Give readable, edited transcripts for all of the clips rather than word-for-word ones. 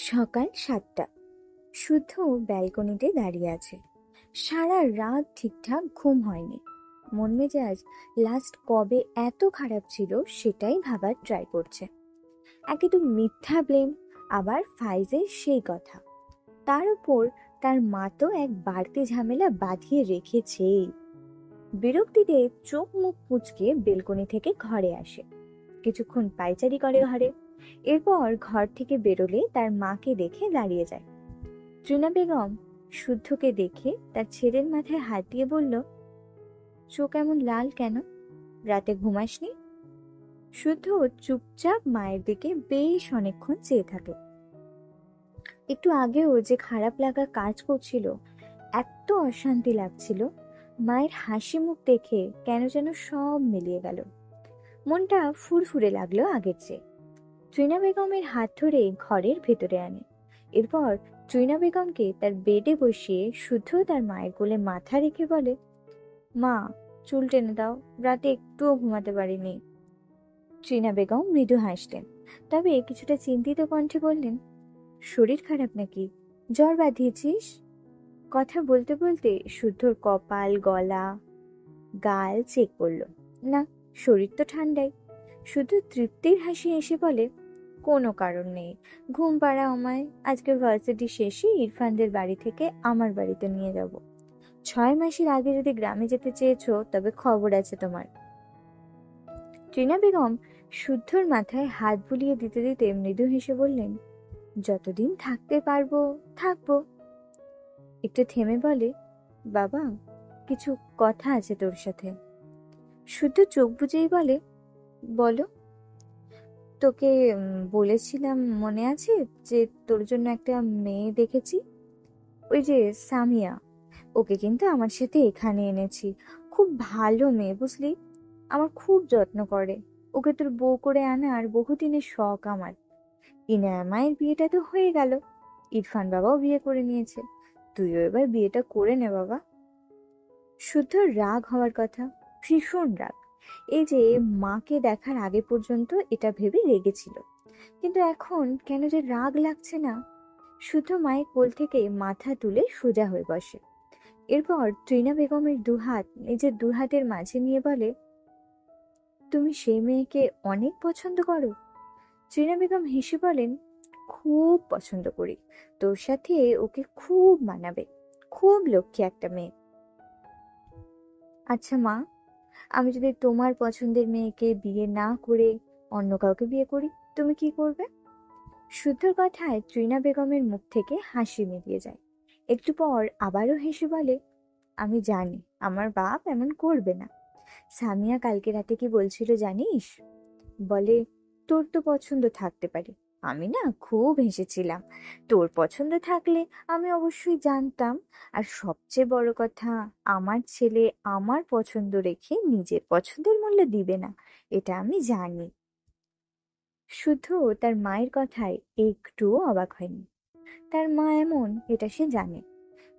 সকাল ৭টা। শুদ্ধ ব্যালকনিতে দাঁড়িয়ে আছে। সারা রাত ঠিকঠাক ঘুম হয়নি। মন মেজাজ লাস্ট কবে এত খারাপ ছিল সেটাই ভাবার ট্রাই করছে। একে তো মিথ্যা ব্লেম, আবার ফাইজের সেই কথা, তার উপর তার মা তো এক বাড়তি ঝামেলা বাঁধিয়ে রেখেছেই। বিরক্তিতে চোখ মুখ কুঁচকে বেলকনি থেকে ঘরে আসে, কিছুক্ষণ পায়চারি করে ঘরে। এরপর ঘর থেকে বেরোলে তার মাকে দেখে দাঁড়িয়ে যায়। ত্রিনা বেগম শুদ্ধকে দেখে তার ছেলের মাথায় হাত দিয়ে বলল, চোখ এমন লাল কেন? রাতে ঘুমাসনি? শুদ্ধ চুপচাপ মায়ের দিকে বেশ অনেকক্ষণ চেয়ে থাকে। একটু আগেও যে খারাপ লাগা কাজ করছিল, এত অশান্তি লাগছিল, মায়ের হাসি মুখ দেখে কেন যেন সব মিলিয়ে গেল। মনটা ফুরফুরে লাগলো আগের চেয়ে। ত্রিনা বেগমের হাত ধরে ঘরের ভেতরে আনে। এরপর ত্রিনা বেগমকে তার বেডে বসিয়ে শুদ্ধ তার মায়ের কোলে মাথা রেখে বলে, মা, চুল টেনে দাও, রাতে একটুও ঘুমাতে পারিনি। ত্রিনা বেগম মৃদু হাসলেন, তবে কিছুটা চিন্তিত কণ্ঠে বললেন, শরীর খারাপ নাকি? জ্বর বাঁধিয়েছিস? কথা বলতে বলতে শুদ্ধর কপাল, গলা, গাল চেক করলো। না, শরীর তো ঠান্ডাই। শুধু তৃপ্তির হাসি এসে বলে, কোনো কারণ নেই, ঘুম পাড়া আমায়। আজকে ভার্সিটি শেষে ইরফানদের বাড়ি থেকে আমার বাড়িতে নিয়ে যাব। ৬ মাসের আগে যদি গ্রামে যেতে চেয়েছো তবে খবর আছে তোমার। ত্রিনা বেগম শুদ্ধর মাথায় হাত বুলিয়ে দিতে দিতে মৃদু হেসে বললেন, যতদিন থাকতে পারবো থাকবো। একটু থেমে বলে, বাবা, কিছু কথা আছে তোর সাথে। শুদ্ধ চোখ বুজেই বলে, বলো। তোকে বলেছিলাম মনে আছে যে তোর জন্য একটা মেয়ে দেখেছি, ওই যে সামিয়া। ওকে কিন্তু আমার সাথে এখানে এনেছি। খুব ভালো মেয়ে, বুঝলি? আমার খুব যত্ন করে। ওকে তোর বউ করে আনার বহুদিনের শখ আমার। ইনায়া মায়ের বিয়েটা তো হয়ে গেল, ইরফান বাবাও বিয়ে করে নিয়েছে, তুইও এবার বিয়েটা করে নে বাবা। শুদ্ধ রাগ হওয়ার কথা, ভীষণ রাগ। এই যে মাকে দেখার আগে পর্যন্ত এটা ভেবে রেগেছিল, কিন্তু এখন কেন যে রাগ লাগছে না। শুদ্ধ মায়ের কোল থেকে মাথা তুলে সোজা হয়ে বসে। এরপর ত্রিনা বেগমের দুহাত নিজের দুহাতের মাঝে নিয়ে বলে, তুমি সেই মেয়েকে অনেক পছন্দ করো? ত্রিনা বেগম হেসে বলেন, খুব পছন্দ করি। তোর সাথে ওকে খুব মানাবে, খুব লক্ষ্মী একটা মেয়ে। আচ্ছা মা, আমি যদি তোমার পছন্দের মেয়েকে বিয়ে না করে অন্য কাউকে বিয়ে করি, তুমি কি করবে? শুদ্ধর কথায় ত্রিনা বেগমের মুখ থেকে হাসি মিলিয়ে যায়। একটু পর আবারও হেসে বলে, আমি জানি আমার বাপ এমন করবে না। সামিয়া কালকে রাতে কি বলছিল জানিস? বলে, তোর তো পছন্দ থাকতে পারে। আমি না খুব হেসেছিলাম। তোর পছন্দ থাকলে আমি অবশ্যই জানতাম। আর সবচেয়ে বড় কথা, আমার ছেলে আমার পছন্দ রেখে নিজের পছন্দের মূল্য দিবে না, এটা আমি জানি। শুধু তার মায়ের কথায় একটুও অবাক হয়নি। তার মা এমন, এটা সে জানে,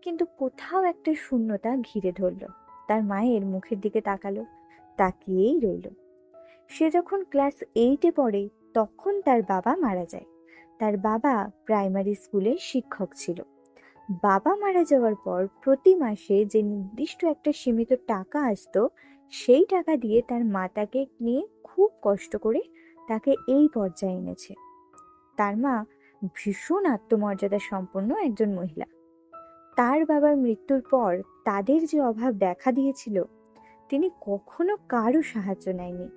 কিন্তু কোথাও একটা শূন্যতা ঘিরে ধরল। তার মায়ের মুখের দিকে তাকালো, তাকিয়েই রইল। সে যখন ক্লাস 8-এ পড়ে তখন তার বাবা মারা যায়। তার বাবা প্রাইমারি স্কুলের শিক্ষক ছিল। বাবা মারা যাওয়ার পর প্রতি মাসে যে নির্দিষ্ট একটা সীমিত টাকা আসতো, সেই টাকা দিয়ে তার মা তাকে নিয়ে খুব কষ্ট করে তাকে এই পর্যায়ে এনেছে। তার মা ভীষণ আত্মমর্যাদা সম্পন্ন একজন মহিলা। তার বাবার মৃত্যুর পর তাদের যে অভাব দেখা দিয়েছিল, তিনি কখনো কারো সাহায্য নেয়নি।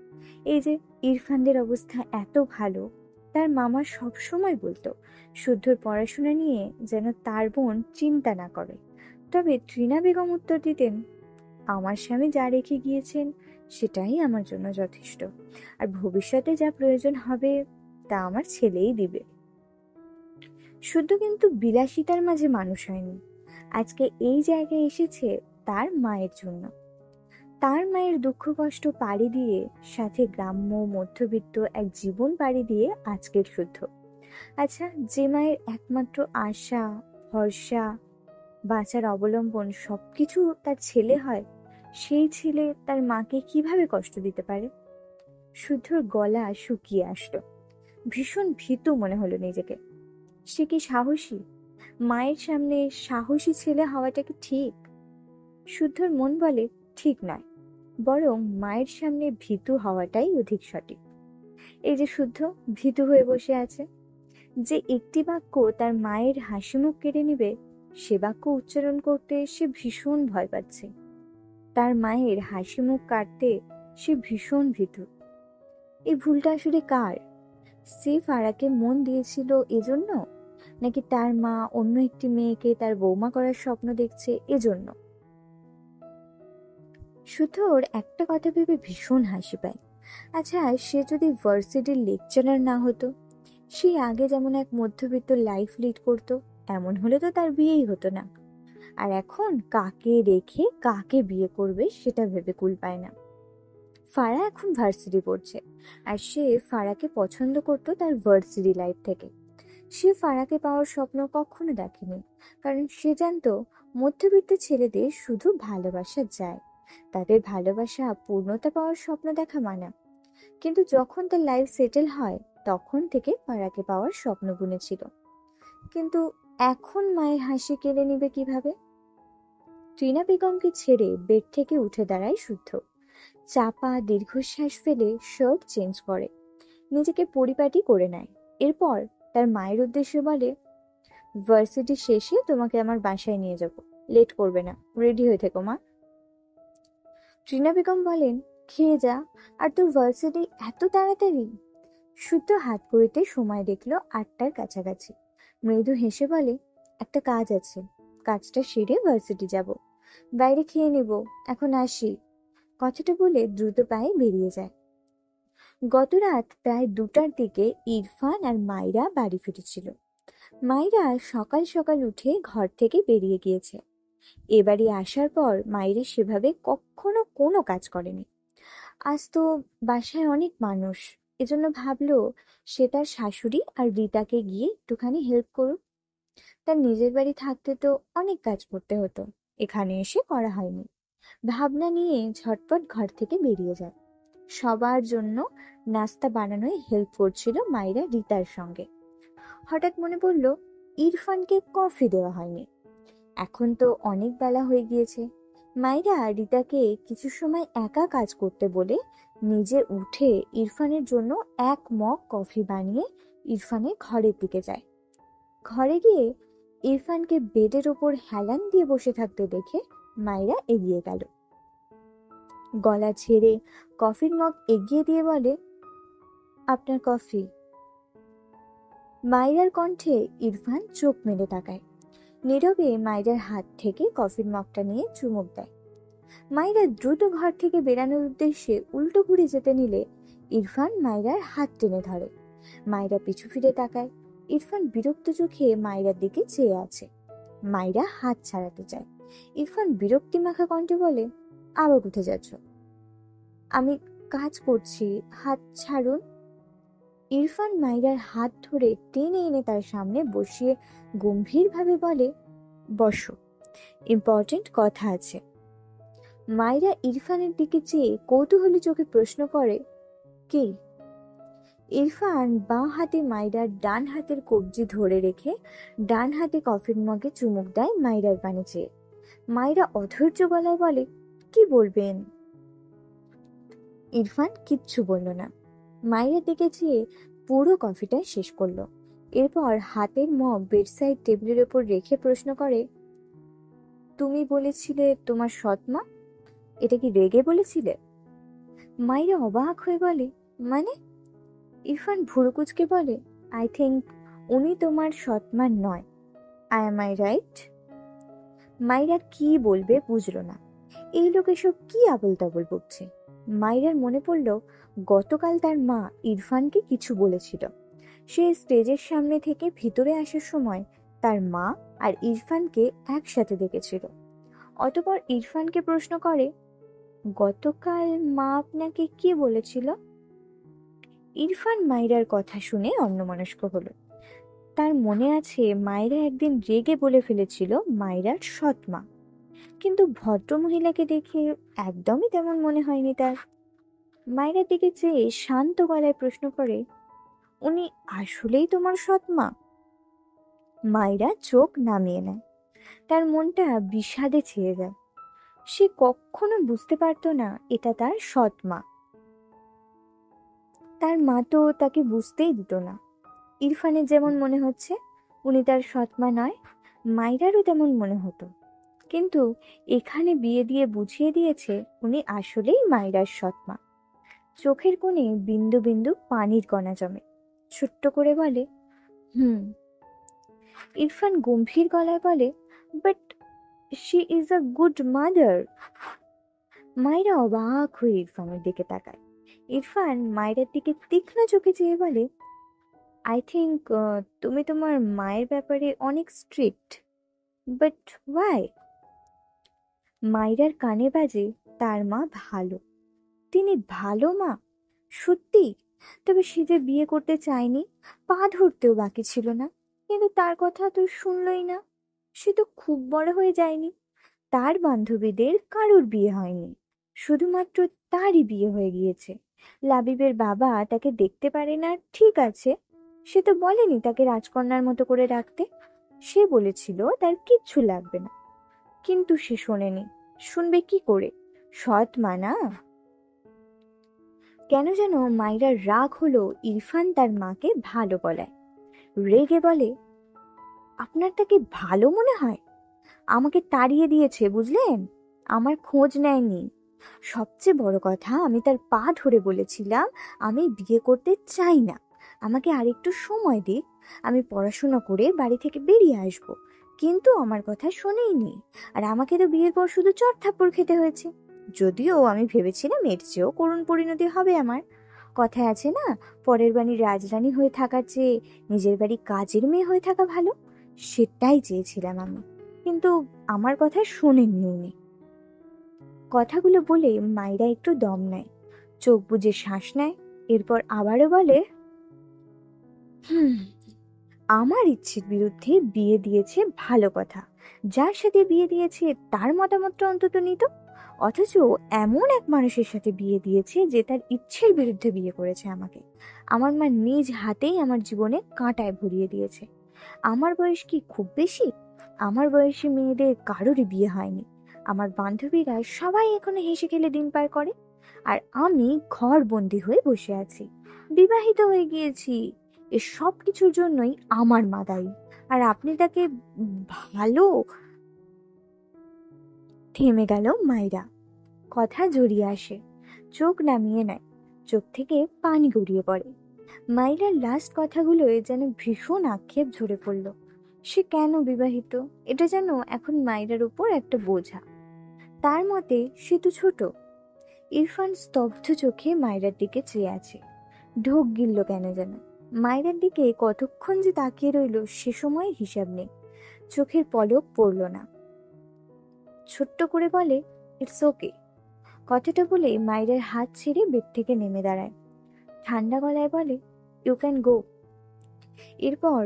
এই যে ইরফানদের অবস্থা এত ভালো, তার মামা সবসময় বলতো শুদ্ধর পড়াশোনা নিয়ে যেন তার বোন চিন্তা না করে। তবে ত্রিনা বেগম উত্তর দিতেন, আমার স্বামী যা রেখে গিয়েছেন সেটাই আমার জন্য যথেষ্ট, আর ভবিষ্যতে যা প্রয়োজন হবে তা আমার ছেলেই দিবে। শুদ্ধ কিন্তু বিলাসিতার মাঝে মানুষ হয়নি। আজকে এই জায়গায় এসেছে তার মায়ের জন্য। তার মায়ের দুঃখ কষ্ট পাড়ি দিয়ে, সাথে গ্রাম্য মধ্যবিত্ত এক জীবন পাড়ি দিয়ে আজকের শুদ্ধ। আচ্ছা, যে মায়ের একমাত্র আশা, ভরসা, বাঁচার অবলম্বন সবকিছু তার ছেলে হয়, সেই ছেলে তার মাকে কিভাবে কষ্ট দিতে পারে? শুদ্ধর গলা শুকিয়ে আসলো, ভীষণ ভীতু মনে হলো নিজেকে। সে কি সাহসী? মায়ের সামনে সাহসী ছেলে হওয়াটা কি ঠিক? শুদ্ধর মন বলে ঠিক নয়, বরং মায়ের সামনে ভীতু হওয়াটাই অধিক সঠিক। এই যে শুদ্ধ ভীতু হয়ে বসে আছে, যে একটি বাক্য তার মায়ের হাসি মুখ কেড়ে নেবে, সে বাক্য উচ্চারণ করতে সে ভীষণ ভয় পাচ্ছে। তার মায়ের হাসি মুখ কাটতে সে ভীষণ ভীতু। এই ভুলটা আসলে কার? সে ফারাকে মন দিয়েছিল এজন্য, নাকি তার মা অন্য একটি মেয়েকে তার বৌমা করার স্বপ্ন দেখছে এজন্য? শুদ্ধর একটা কথা ভেবে ভীষণ হাসি পায়। আচ্ছা, সে যদি ভার্সিটির লেকচারার না হতো, সে আগে যেমন এক মধ্যবিত্ত লাইফ লিড করতো, এমন হলে তো তার বিয়েই হতো না। আর এখন কাকে রেখে কাকে বিয়ে করবে সেটা ভেবে কুল পায় না। ফারা এখন ভার্সিটি পড়ছে, আর সে ফারাকে পছন্দ করতো তার ভার্সিটি লাইফ থেকে। সে ফারাকে পাওয়ার স্বপ্ন কখনো দেখেনি, কারণ সে জানতো মধ্যবিত্ত ছেলেদের শুধু ভালোবাসা যায়, তাদের ভালোবাসা পূর্ণতা পাওয়ার স্বপ্ন দেখা মানা। কিন্তু যখন তার লাইফ সেটেল হয়, তখন থেকে ফারাকে পাওয়ার স্বপ্ন বুনেছিল। কিন্তু এখন মায়ের হাসি কেড়ে নিবে কিভাবে? টিনা বেগমকে ছেড়ে বেড থেকে উঠে দাঁড়ায় শুদ্ধ। চাপা দীর্ঘশ্বাস ফেলে শার্ট চেঞ্জ করে, নিজেকে পরিপাটি করে নেয়। এরপর তার মায়ের উদ্দেশ্যে বলে, ভার্সিটি শেষে তোমাকে আমার বাসায় নিয়ে যাব, লেট করবে না, রেডি হয়ে থেকো মা। টিনা বেগম বলেন, খেয়ে যা, আর তোর ভার্সিটি এত তাড়াতাড়ি? শুদ্ধ হাত ঘড়িতে সময় দেখলো 8টার কাছাকাছি। মৃদু হেসে বলে, একটা কাজ আছে, কাজটা সেরে ভার্সিটি যাব, বাইরে খেয়ে নেব, এখন আসি। কথাটা বলে দ্রুত পায়ে বেরিয়ে যায়। গত রাত প্রায় 2টার দিকে ইরফান আর মাইরা বাড়ি ফিরেছিল। মাইরা সকাল সকাল উঠে ঘর থেকে বেরিয়ে গিয়েছে। এবারে আসার পর মাইরা সেভাবে কখনো কোনো কাজ করেনি। আজ তো বাসায় অনেক মানুষ, এজন্য ভাবলো সে তার শাশুড়ি আর রিতাকে গিয়ে একটুখানি হেল্প করুক। তার নিজের বাড়ি থাকতে তো অনেক কাজ করতে হতো, এখানে এসে করা হয়নি। ভাবনা নিয়ে ঝটপট ঘর থেকে বেরিয়ে যায়। সবার জন্য নাস্তা বানানোয় হেল্প করছিল মাইরা রিতার সঙ্গে। হঠাৎ মনে পড়ল ইরফানকে কফি দেওয়া হয়নি। এখন তো অনেক বেলা হয়ে গিয়েছে। মাইরা রিতাকে কিছু সময় একা কাজ করতে বলে নিজে উঠে ইরফানের জন্য 1 মগ কফি বানিয়ে ইরফানের ঘরের দিকে যায়। ঘরে গিয়ে ইরফানকে বেডের ওপর হেলান দিয়ে বসে থাকতে দেখে মাইরা এগিয়ে গেল। গলা ছেড়ে কফির মগ এগিয়ে দিয়ে বলে, আপনার কফি। মাইরার কণ্ঠে ইরফান চোখ মেলে তাকায়। নীরবে মাইরার হাত থেকে কফির মগটা নিয়ে চুমুক দেয়। মাইরা দ্রুত ঘর থেকে বেরানোর উদ্দেশ্যে উল্টো ঘুরে যেতে নিলে ইরফান মাইরার হাত টেনে ধরে। মাইরা পিছু ফিরে তাকায়। ইরফান বিরক্ত চোখে মাইরার দিকে চেয়ে আছে। মাইরা হাত ছাড়াতে চায়। ইরফান বিরক্তি মাখা কণ্ঠে বলে, আবার কোথায় যাচ্ছ? আমি কাজ করছি, হাত ছাড়ুন। ইরফান মাইরার হাত ধরে টেনে এনে তার সামনে বসিয়ে গম্ভীরভাবে বলে, বসো, ইম্পর্টেন্ট কথা আছে। মাইরা ইরফানের দিকে চেয়ে কৌতূহলী চোখে প্রশ্ন করে, কে? ইরফান বাঁ হাতে মাইরার ডান হাতের কবজি ধরে রেখে ডান হাতে কফির মগে চুমুক দেয় মাইরার পানে চেয়ে। মাইরা অধৈর্য গলায় বলে, কি বলবেন? ইরফান কিচ্ছু বলল না। মাইরার দিকে চেয়ে পুরো কফিটা শেষ করলো। এরপর হাতের মগ বেডসাইড টেবিলের ওপর রেখে প্রশ্ন করে, তুমি বলেছিলে তোমার সৎমা, এটা কি রেগে বলেছিলে? মাইরা অবাক হয়ে বলে, মানে? ইরফান ভুরুকুচকে বলে, আই থিঙ্ক উনি তোমার সৎমা নয়। Am I right? মাইরা কি বলবে বুঝলো না। এই লোক এসব কি আবোল তাবোল বকছে। মাইরার মনে পড়ল গতকাল তার মা ইরফানকে কিছু বলেছিল। সে স্টেজের সামনে থেকে ভিতরে আসার সময় তার মা আর ইরফানকে একসাথে দেখেছিল। অতঃপর ইরফানকে প্রশ্ন করে, গতকাল মা আপনাকে কি বলেছিল? ইরফান মাইরার কথা শুনে অন্যমনস্ক হলো। তার মনে আছে মাইরা একদিন রেগে বলে ফেলেছিল মাইরার সৎ মা, কিন্তু ভদ্র মহিলাকে দেখে একদমই তেমন মনে হয়নি তার। মাইরার দিকে চেয়ে শান্ত গলায় প্রশ্ন করে, উনি আসলেই তোমার সৎ মা? মাইরা চোখ নামিয়ে নেয়। তার মনটা বিষাদে ছেয়ে যায়। সে কখনো বুঝতে পারতো না এটা তার সৎ মা। তার মা তো তাকে বুঝতেই দিত না। ইরফানের যেমন মনে হচ্ছে উনি তার সৎ মা নয়, মাইরারও তেমন মনে হতো। কিন্তু এখানে বিয়ে দিয়ে বুঝিয়ে দিয়েছে উনি আসলেই মাইরার সৎ মা। চোখের কোণে বিন্দু বিন্দু পানির কণা জমে। ছোট্ট করে বলে, হুম। ইরফান গম্ভীর গলায় বলে, but she is a good mother. মাইরা অবাক হয়ে ইরফানের দিকে তাকায়। ইরফান মায়ের দিকে তীক্ষ্ণ চোখে চেয়ে বলে, আই থিঙ্ক তুমি তোমার মায়ের ব্যাপারে অনেক স্ট্রিক্ট, বাট ওয়াই? মাইরার কানে বাজে তার মা ভালো। তিনি ভালো মা? সত্যি? তবে সে যে বিয়ে করতে চায়নি, পা ধরতেও বাকি ছিল না, কিন্তু তার কথা তো শুনলই না। সে তো খুব বড় হয়ে যায়নি। তার বান্ধবীদের কারোর বিয়ে হয়নি, শুধুমাত্র তারই বিয়ে হয়ে গিয়েছে। লাবিবের বাবা তাকে দেখতে পারে না, ঠিক আছে, সে তো বলেনি তাকে রাজকন্যার মতো করে রাখতে। সে বলেছিল তার কিচ্ছু লাগবে না, কিন্তু সে শোনেনি। শুনবে কি করে? সৎ মা না। কেন যেন মাইরার রাগ হলো ইরফান তার মাকে ভালো বলায়। রেগে বলে, আপনার তাকে ভালো মনে হয়? আমাকে তাড়িয়ে দিয়েছে, বুঝলেন? আমার খোঁজ নেয়নি। সবচেয়ে বড় কথা, আমি তার পা ধরে বলেছিলাম আমি বিয়ে করতে চাই না, আমাকে আরেকটু সময় দিক, আমি পড়াশোনা করে বাড়ি থেকে বেরিয়ে আসব। কিন্তু আমার কথা শোনেইনি। আর আমাকে তো বিয়ের পর শুধু চড় থাপ্পড় খেতে হয়েছে। যদিও আমি ভেবেছিলাম এর চেয়েও করুণ পরিণতি হবে আমার। কথায় আছে না, পরের বাড়ির রাজরানী হয়ে থাকার চেয়ে নিজের বাড়ি কাজের মেয়ে হয়ে থাকা ভালো। সেটাই চেয়েছিলাম আমি, কিন্তু আমার কথা শোনেননি উনি। কথাগুলো বলে মাইরা একটু দম নেয়, চোখ বুজে শ্বাস নেয়, এরপর আবারও বলে, হুম, আমার ইচ্ছের বিরুদ্ধে বিয়ে দিয়েছে ভালো কথা, যার সাথে বিয়ে দিয়েছে তার মতামতটা অন্তত নিত। অথচ এমন এক মানুষের সাথে বিয়ে দিয়েছে যে তার ইচ্ছের বিরুদ্ধে বিয়ে করেছে আমাকে। আমার মা নিজ হাতেই আমার জীবনে কাঁটায় ভরিয়ে দিয়েছে। আমার বয়স কি খুব বেশি? আমার বয়সী মেয়েদের কারোরই বিয়ে হয়নি। আমার বান্ধবীরা সবাই এখনো হেসে খেলে দিন পার করে, আর আমি ঘর বন্দি হয়ে বসে আছি। বিবাহিত হয়ে গিয়েছি। এ সব কিছুর জন্যই আমার মা দায়ী। আর আপনি তাকে ভালো। থেমে গেল মাইরা। কথা জড়িয়ে আসে, চোখ নামিয়ে নেয়, চোখ থেকে পানি গড়িয়ে পড়ে। মাইরার লাস্ট কথাগুলোয় যেন ভীষণ আক্ষেপ ঝরে পড়ল। সে কেন বিবাহিত, এটা যেন এখন মাইরার উপর একটা বোঝা। তার মতে সে তো ছোট। ইরফান স্তব্ধ চোখে মাইরার দিকে চেয়ে আছে। ঢোক গিলল কেন যেন। মাইরার দিকে কতক্ষণ যে তাকিয়ে রইল সে সময় হিসাব নেই। চোখের পলক পড়ল না। ছোট্ট করে বলে, ইটস ওকে। কথাটা বলে মাইরার হাত ছেড়ে বেড থেকে নেমে দাঁড়ায়। ঠান্ডা গলায় বলে, ইউ ক্যান গো। এরপর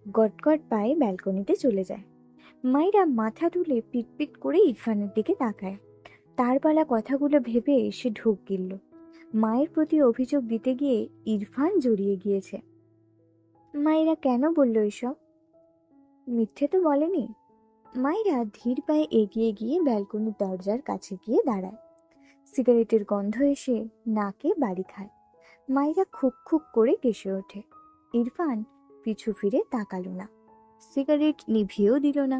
গটগট পায়ে ব্যালকনিতে চলে যায়। মাইরা মাথা তুলে পিটপিট করে ইরফানের দিকে তাকায়। তার বলা কথাগুলো ভেবে সে ঢোক গিলল। মায়ের প্রতি অভিযোগ দিতে গিয়ে ইরফান জড়িয়ে গিয়েছে। মাইরা কেন বলল এসব? মিথ্যে তো বলেনি। মাইরা ধীর পায়ে এগিয়ে গিয়ে ব্যালকনির দরজার কাছে গিয়ে দাঁড়ায়। সিগারেটের গন্ধ এসে নাকে বাড়ি খায়। মাইরা খুক খুক করে কেসে ওঠে। ইরফান পিছু ফিরে তাকালো না, সিগারেট নিভিয়েও দিল না।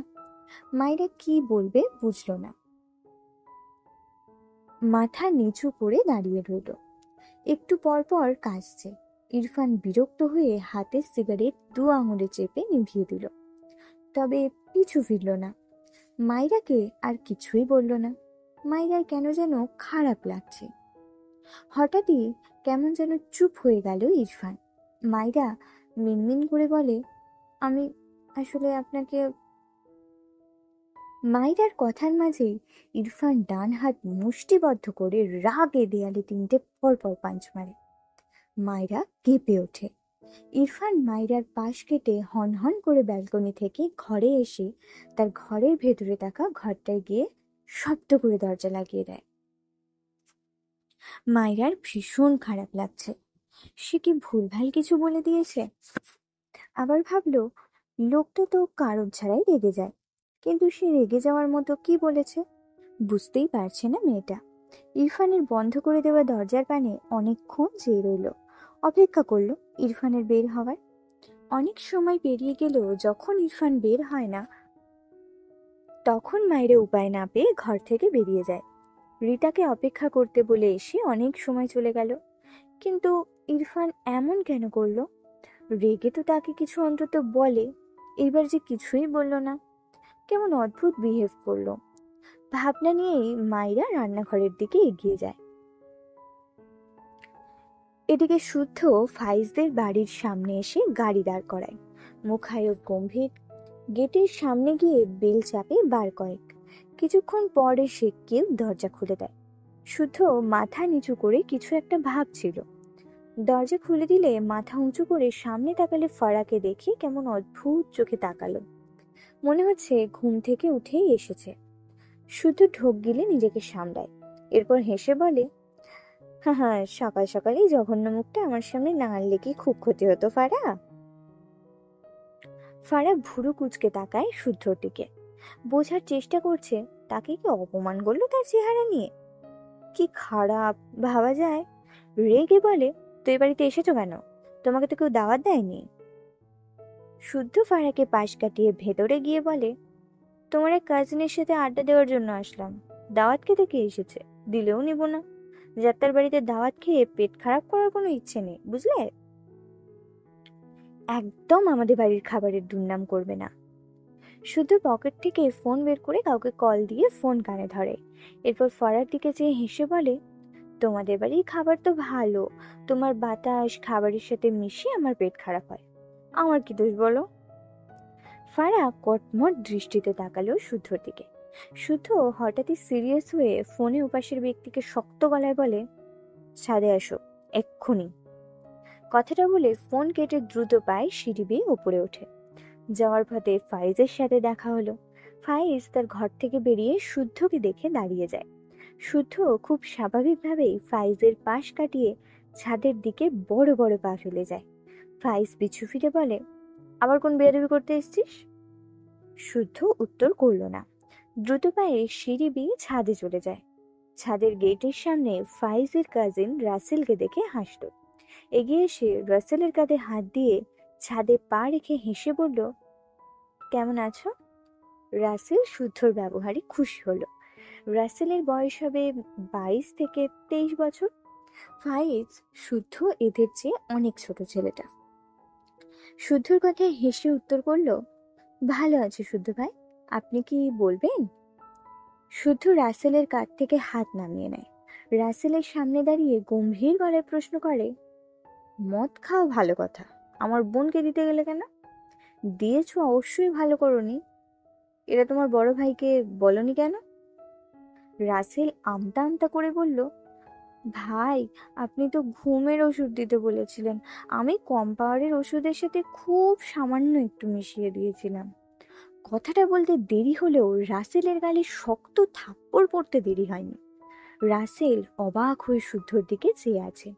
মাইরা কি বলবে বুঝল না। মাথা নিচু করে দাঁড়িয়ে রইল। একটু পর পর কাশছে। ইরফান বিরক্ত হয়ে হাতে সিগারেট দু আঙুলে চেপে নিভিয়ে দিল, তবে পিছু ফিরল না। মাইরাকে আর কিছুই বলল না। মাইরার কেন যেন খারাপ লাগছে। হঠাৎই কেমন যেন চুপ হয়ে গেল ইরফান। মাইরা মিনমিন করে বলে, আমি আসলে আপনাকে। মাইরার কথার মাঝেই ইরফান ডান হাত মুষ্টিবদ্ধ করে রাগে দেয়ালে তিনটে পরপর পাঞ্চ মারে। মাইরা কেঁপে ওঠে। ইরফান মাইরার পাশ কেটে হনহন করে ব্যালকনি থেকে ঘরে এসে তার ঘরের ভেতরে থাকা ঘরটায় গিয়ে শব্দ করে দরজা লাগিয়ে দেয়। মাইরার ভীষণ খারাপ লাগছে। সে কি ভুলভাল কিছু বলে দিয়েছে? আবার ভাবলো, লোকটা তো কারণ ছাড়াই রেগে যায়, কিন্তু সে রেগে যাওয়ার মতো কি বলেছে বুঝতেই পারছে না মেয়েটা। ইরফানের বন্ধ করে দেওয়া দরজার পানে অনেকক্ষণ চেয়ে রইল, অপেক্ষা করলো ইরফানের বের হওয়ার। অনেক সময় পেরিয়ে গেলেও যখন ইরফান বের হয় না, তখন মায়ের উপায় না পেয়ে ঘর থেকে বেরিয়ে যায়। রিতাকে অপেক্ষা করতে বলে এসে অনেক সময় চলে গেল, কিন্তু ইরফান এমন কেন করলো? রেগে তো তাকে কিছু অন্তত বলে, এবার যে কিছুই বলল না, কেমন অদ্ভুত বিহেভ করলো। ভাবনা নিয়েই মাইরা রান্নাঘরের দিকে এগিয়ে যায়। এদিকে শুদ্ধ ফাইজদের বাড়ির সামনে এসে গাড়ি দাঁড় করায়। মুখায়ব গম্ভীর, গেটের সামনে গিয়ে বেল চাপে বার কয়েক। কিছুক্ষণ পর এসে কেউ দরজা খুলে দেয়। শুদ্ধ মাথা নিচু করে কিছু একটা ভাবছিল। দরজা খুলে দিলে মাথা উঁচু করে সামনে তাকালে ফারাকে দেখে কেমন অদ্ভুত চোখে তাকালো, মনে হচ্ছে ঘুম থেকে উঠেই এসেছে। শুদ্ধ ঢোক গিলে নিজেকে সামলায়, এরপর হেসে বলে, হ্যাঁ হ্যাঁ, সকাল সকালই জঘন্য মুখটা আমার সামনে না আনলে কি খুব ক্ষতি হতো ফারা? ফারা ভুরু কুঁচকে তাকায় শুদ্ধর দিকে, বোঝার চেষ্টা করছে তাকে কি অপমান করলো তার চেহারা নিয়ে। কি খারাপ ভাবা যায়। রেগে বলে, তুই বাড়িতে এসেছো কেন? তোমাকে তো কেউ দাওয়াত দেয়নি। শুদ্ধ ফারাকে পাশ কাটিয়ে ভেতরে গিয়ে বলে, তোমার এক কাজিনের সাথে আড্ডা দেওয়ার জন্য আসলাম। দাওয়াত খেতে কে এসেছে, দিলেও নিব না। যাত্রার বাড়িতে দাওয়াত খেয়ে পেট খারাপ করার কোনো ইচ্ছে নেই, বুঝলে? একদম আমাদের বাড়ির খাবারের দুর্নাম করবে না। শুধু পকেট থেকে ফোন বের করে কাউকে কল দিয়ে ফোন কানে ধরে, এরপর ফরার দিকে চেয়ে হেসে বলে, তোমাদের বাড়ির খাবার তো ভালো, তোমার বাতাস খাবারের সাথে মিশে আমার পেট খারাপ হয়, আমার কি দোষ বলো? ফারা কটমট দৃষ্টিতে তাকালো শুদ্ধর দিকে। শুদ্ধ হঠাৎই সিরিয়াস হয়ে ফোনে উপাসের ব্যক্তিকে শক্ত গলায় বলে, ছাদে আসো এক্ষুনি। কথাটা বলে ফোন কেটে দ্রুত পায়ে সিঁড়ি বেয়ে উপরে ওঠে। যাওয়ার পথে ফাইজের সাথে দেখা হলো। ফাইজ তার ঘর থেকে বেরিয়ে শুদ্ধকে দেখে দাঁড়িয়ে যায়। শুদ্ধ খুব স্বাভাবিকভাবেই ফাইজের পাশ কাটিয়ে ছাদের দিকে বড় বড় পা ফেলে যায়। ফাইজ পিছু ফিরে বলে, আবার কোন বেয়াদবি করতে এসেছিস? শুদ্ধ উত্তর করল না, দ্রুত পায়ে সিঁড়ি বেয়ে ছাদে চলে যায়। ছাদের গেটের সামনে ফাইজের কাজিন রাসেলকে দেখে হাসল। এগিয়ে এসে রাসেলের কাঁধে হাত দিয়ে ছাদে পা রেখে হেসে বলল, কেমন আছো? রাসেল শুদ্ধর ব্যবহারে খুশি হলো। রাসেলের বয়স হবে 22 থেকে 23 বছর। ফাইজ শুদ্ধ এদের চেয়ে অনেক ছোট ছেলেটা। শুদ্ধর কথায় হেসে উত্তর করল, ভালো আছে শুদ্ধ ভাই, আপনি কি বলবেন? শুদ্ধ রাসেলের কাঁধ থেকে হাত নামিয়ে নেয়। রাসেলের সামনে দাঁড়িয়ে গম্ভীর গলায় প্রশ্ন করে, মদ খাও ভালো কথা, আমার বোনকে দিতে গেলে কেন? দিয়েছো অবশ্যই ভালো করোনি, এটা তোমার বড় ভাইকে বলনি কেন? রাসেল আমতা আমতা করে বলল, ভাই আপনি তো ঘুমের ওষুধ দিতে বলেছিলেন, আমি কম পাওয়ারের ওষুধের সাথে খুব সামান্য একটু মিশিয়ে দিয়েছিলাম। কথাটা বলতে দেরি হলেও রাসেলের গালে শক্ত থাপ্পড় পড়তে দেরি হয়নি। রাসেল অবাক হয়ে শুদ্ধর দিকে চেয়ে আছে।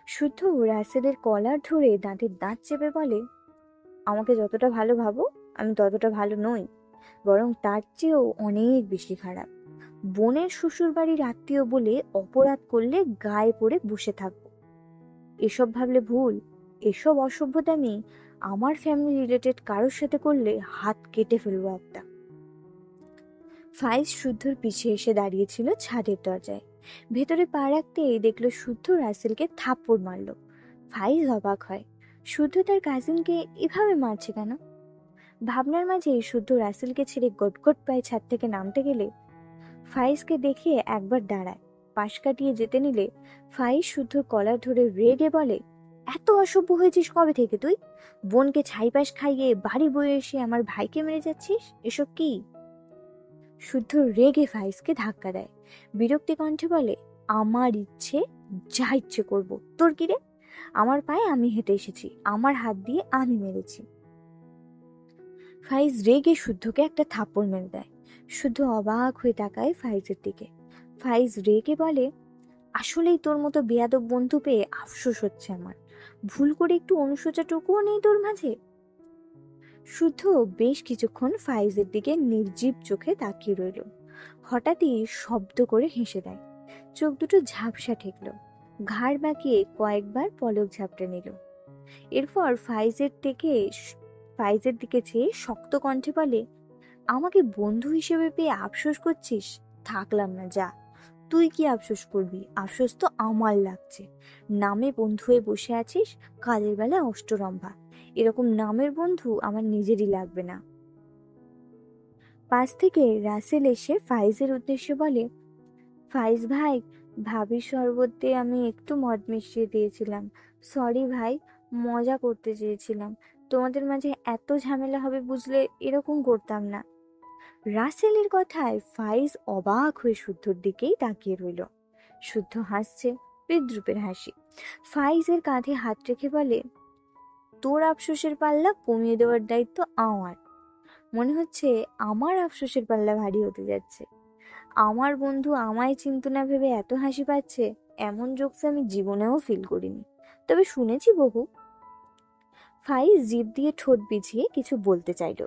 শুদ্ধ রাসেলের কলার ধরে দাঁতের দাঁত চেপে বলে, আমাকে যতটা ভালো ভাবো আমি ততটা ভালো নই, বরং তার চেয়েও অনেক বেশি খারাপ। বোনের শ্বশুর বাড়ির আত্মীয় বলে অপরাধ করলে গায়ে পড়ে বসে থাকবো, এসব ভাবলে ভুল। এসব অসভ্যতামি আমার ফ্যামিলি রিলেটেড কারোর সাথে করলে হাত কেটে ফেলবো একটা। ফাইজ শুদ্ধর পিছিয়ে এসে দাঁড়িয়েছিল ছাদের দরজায়। ভেতরে পা রাখতেই দেখলো শুদ্ধ রাসেলকে থাপ্পড় মারলো। ফাইজ অবাক হয়, শুদ্ধ তার কাজিনকে এভাবে মারছে কেন? ভাবনার মাঝে শুদ্ধ রাসেলকে ছেড়ে গটগট পায়ে ছাদ থেকে নামতে গেলে ফাইজকে দেখে একবার দাঁড়ায়। পাশ কাটিয়ে যেতে নিলে ফাইজ শুদ্ধর কলার ধরে রেগে বলে, এত অসভ্য হয়েছিস কবে থেকে তুই? বোনকে ছাইপাশ খাইয়ে বাড়ি বয়ে এসে আমার ভাইকে মেরে যাচ্ছিস, এসব কি? শুদ্ধ রেগে ফাইজকে ধাক্কা দেয়, বিরক্তি কণ্ঠে বলে, আমার ইচ্ছে যা ইচ্ছে করব, তোর কি রে? আমার পায়ে আমি হেঁটে এসেছি, আমার হাত দিয়ে আমি মেরেছি। ফাইজ রেগে শুদ্ধকে একটা থাপ্পড় মেরে দেয়। শুদ্ধ অবাক হয়ে তাকায় ফাইজের দিকে। ফাইজ রেগে বলে, আসলেই তোর মতো বেয়াদব বন্ধু পেয়ে আফসোস হচ্ছে আমার, ভুল করে একটু অনুশোচাটুকুও নেই তোর মাঝে। শুদ্ধ বেশ কিছুক্ষণ ফাইজের দিকে নির্জীব চোখে তাকিয়ে রইল। হঠাৎই শব্দ করে হেসে দেয়। চোখ দুটো ঝাপসা ঠেকল। ঘাড় বাঁকিয়ে কয়েকবার পলক ঝাপটে নিল। এরপর ফাইজের দিকে চেয়ে শক্ত কণ্ঠে বলে, আমাকে বন্ধু হিসেবে পেয়ে আফসোস করছিস? থাকলাম না, যা। তুই কি আফসোস করবি? আফসোস তো আমার লাগছে। নামে বন্ধু হয়ে বসে আছিস, কালের বেলা অষ্টরম্ভা। এরকম নামের বন্ধু আমার নিজেরই লাগবে না। পাশ থেকে রাসেল এসে ফাইজের উদ্দেশ্যে বলে, ফাইজ ভাই, ভাবির শরবতে আমি একটু মদ মিশিয়ে দিয়েছিলাম। সরি ভাই, মজা করতে চেয়েছিলাম। তোমাদের মাঝে এত ঝামেলা হবে বুঝলে এরকম করতাম না। রাসেলের কথায় ফাইজ অবাক হয়ে শুদ্ধর দিকেই তাকিয়ে রইল। শুদ্ধ হাসছে, বিদ্রুপের হাসি। ফাইজের কাঁধে হাত রেখে বলে, তোর আফসোসের পাল্লা কমিয়ে দেওয়ার দায়িত্ব আমার। মনে হচ্ছে আমার আফসোসের পাল্লা ভারী হতে যাচ্ছে। আমার বন্ধু আমায় চিন্তা না ভেবে এত হাসি পাচ্ছে, এমন জোকস আমি জীবনেও ফিল করিনি, তবে শুনেছি বহু। ফাইজ জিভ দিয়ে ঠোঁট বিছিয়ে কিছু বলতে চাইল,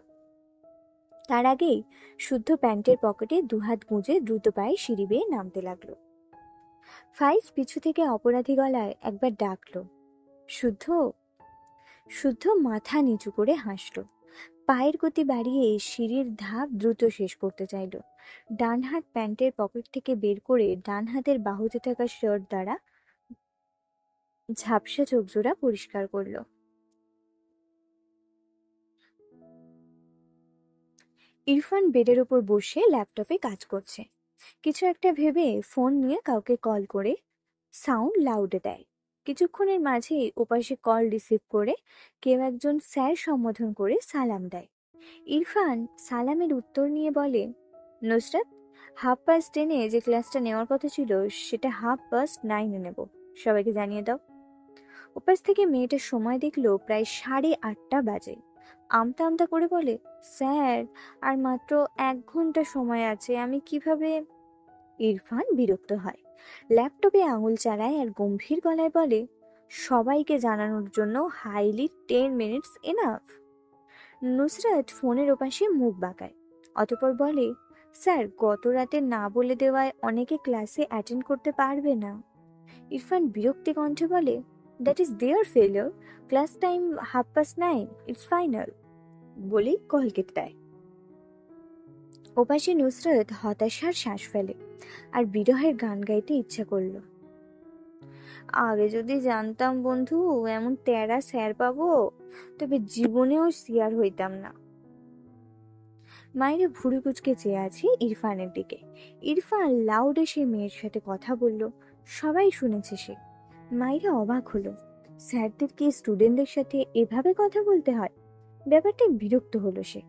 তার আগেই শুদ্ধ প্যান্টের পকেটে দুহাত গুঁজে দ্রুত পায়ে সিঁড়ি বেয়ে নামতে লাগলো। ফাইজ পিছু থেকে অপরাধী গলায় একবার ডাকলো, শুদ্ধ। শুদ্ধ মাথা নিচু করে হাসলো। পায়ের গতি বাড়িয়ে সিঁড়ির ধাপ দ্রুত শেষ করতে চাইল। ডান হাত প্যান্টের পকেট থেকে বের করে ডান হাতের বাহুতে থাকা শার্ট দ্বারা ঝাপসা চোখজোড়া পরিষ্কার করলো। ইরফান বেডের ওপর বসে ল্যাপটপে কাজ করছে। কিছু একটা ভেবে ফোন নিয়ে কাউকে কল করে সাউন্ড লাউডে দেয়। কিছুক্ষণের মাঝেই ওপাশে কল রিসিভ করে কেউ একজন স্যার সম্বোধন করে সালাম দেয়। ইরফান সালামের উত্তর নিয়ে বলে, নুসরাত, 10:30 যে ক্লাসটা নেওয়ার কথা ছিল সেটা 9:30 নেব, সবাইকে জানিয়ে দাও। ওপাশ থেকে মেয়েটা সময় দেখলো প্রায় 8:30 বাজে। আমতা আমতা করে বলে, স্যার, আর মাত্র 1 ঘন্টা সময় আছে, আমি কিভাবে? ইরফান বিরক্ত হয়, ল্যাপটপে আঙুল চালায় আর গম্ভীর গলায় বলে, সবাইকে জানানোর জন্য হাইলি 10 মিনিটস এনাফ। নুসরাত ফোনের ওপাশে মুখ বাঁকায়, অতঃপর বলে, স্যার, গত রাতে না বলে দেওয়ায় অনেকে ক্লাসে অ্যাটেন্ড করতে পারবে না। ইরফান বিরক্তি কণ্ঠে বলে, that is their failure. Class time 9:30, it's final. বলেই কল কেটে দেয়। ওপাশে নুসরাত হতাশার শ্বাস ফেলে আর বিরহের গান গাইতে ইচ্ছা করলো। আগে যদি জানতাম বন্ধু এমন তেরা স্যার পাবো, তবে জীবনেও সিয়ার হইতাম না। মায়েরা ভুরু কুচকে চেয়ে আছে ইরফানের দিকে। ইরফান লাউডে সে মেয়ের সাথে কথা বলল, সবাই শুনেছে সে। মায়েরা অবাক হলো, স্যারদের কি স্টুডেন্টদের সাথে এভাবে কথা বলতে হয়? ব্যাপারটা বিরক্ত হলো সে।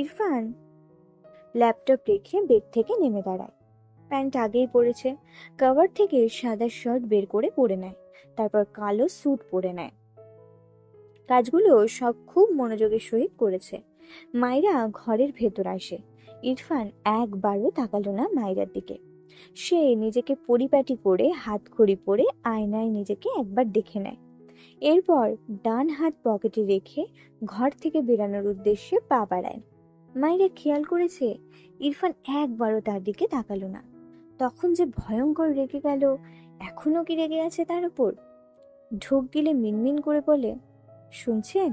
ইরফান ল্যাপটপ রেখে বেড থেকে নেমে দাঁড়ায়। প্যান্ট আগেই পরেছে, কভার থেকে সাদা শার্ট বের করে পরে নেয়, তারপর কালো স্যুট পরে নেয়। কাজগুলো সব খুব মনোযোগের সহিত করেছে। মাইরা ঘরের ভেতর আসে। ইরফান একবারও তাকালো না মাইরার দিকে। সে নিজেকে পরিপাটি করে হাত ঘড়ি পরে আয়নায় নিজেকে একবার দেখে নেয়। এরপর ডান হাত পকেটে রেখে ঘর থেকে বেরানোর উদ্দেশ্যে পা বাড়ায়। মাইরা খেয়াল করেছে ইরফান একবারও তার দিকে তাকালো না। তখন যে ভয়ঙ্কর রেগে গেল, এখনো কি রেগে আছে তার উপর? ঢোক গিলে মিনমিন করে বলে, শুনছেন?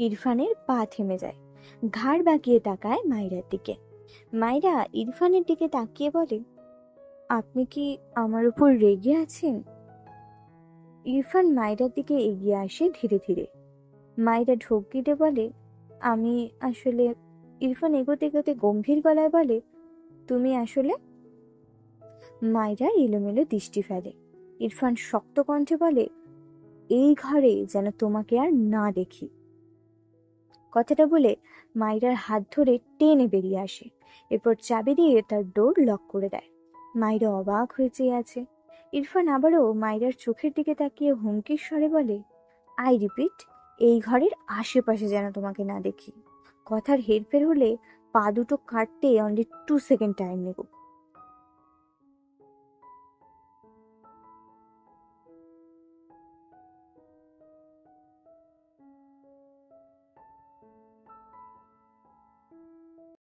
ইরফানের পা থেমে যায়, ঘাড় বাঁকিয়ে তাকায় মাইরার দিকে। মাইরা ইরফানের দিকে তাকিয়ে বলে, আপনি কি আমার উপর রেগে আছেন? ইরফান মাইরার দিকে এগিয়ে আসে ধীরে ধীরে। মাইরা ঢোক গিলে বলে, আমি আসলে। ইরফান এগোতে এগোতে গম্ভীর গলায় বলে, তুমি আসলে? মাইরা এলোমেলো দৃষ্টি ফেলে। ইরফান শক্ত কণ্ঠে বলে, এই ঘরে যেন তোমাকে আর না দেখি। কথাটা বলে মাইরার হাত ধরে টেনে বেরিয়ে আসে। এরপর চাবি দিয়ে তার ডোর লক করে দেয়। মাইরা অবাক হয়ে চেয়ে আছে। ইরফান আবারও মাইরার চোখের দিকে তাকিয়ে হুমকির স্বরে বলে, আই রিপিট, এই ঘরের আশেপাশে যেন তোমাকে না দেখি। কথার হেরফের হলে পা দুটো কাটতে অনলি 2 সেকেন্ড টাইম নেব।